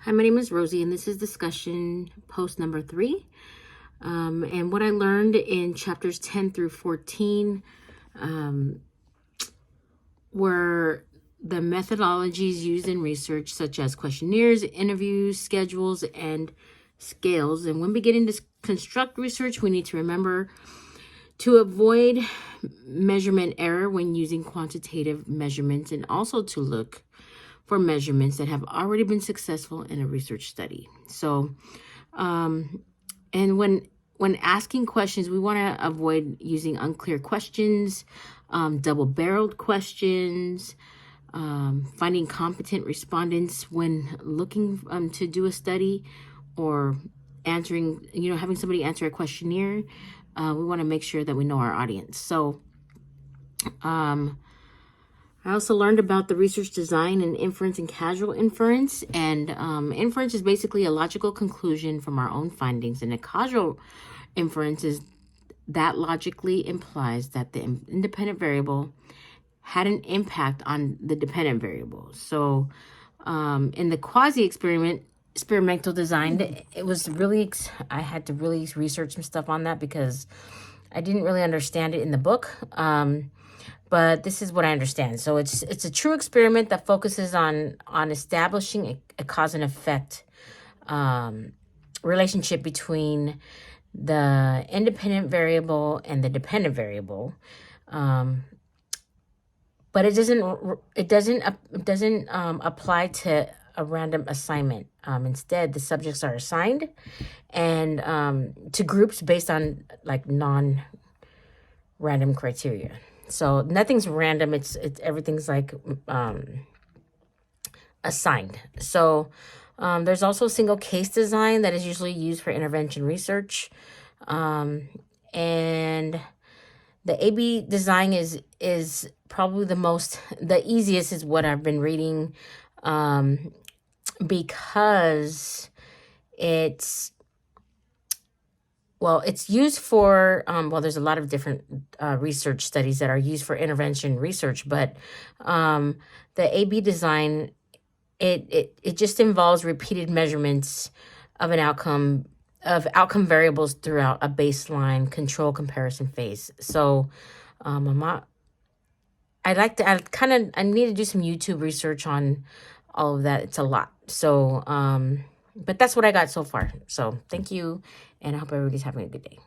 Hi, my name is Rosie, and this is discussion post number 3. And what I learned in chapters 10 through 14 were the methodologies used in research, such as questionnaires, interviews, schedules, and scales. And when beginning to construct research, we need to remember to avoid measurement error when using quantitative measurements, and also to look for measurements that have already been successful in a research study. So, and when asking questions, we want to avoid using unclear questions, double-barreled questions, finding competent respondents when looking to do a study, or answering, having somebody answer a questionnaire. We want to make sure that we know our audience. So, I also learned about the research design and inference and causal inference. And inference is basically a logical conclusion from our own findings. And a causal inference is that logically implies that the independent variable had an impact on the dependent variable. So in the experimental design, it was really, I had to really research some stuff on that because I didn't really understand it in the book. But this is what I understand. So it's a true experiment that focuses on establishing a cause and effect relationship between the independent variable and the dependent variable. But it doesn't apply to a random assignment. Instead, the subjects are assigned and to groups based on like non-random criteria. So nothing's random. It's everything's like assigned. So there's also a single case design that is usually used for intervention research, and the AB design is probably the easiest is what I've been reading, because it's used for, there's a lot of different research studies that are used for intervention research, but the AB design, it just involves repeated measurements of outcome variables throughout a baseline control comparison phase. So I need to do some YouTube research on all of that. It's a lot. So, but that's what I got so far. So thank you, and I hope everybody's having a good day.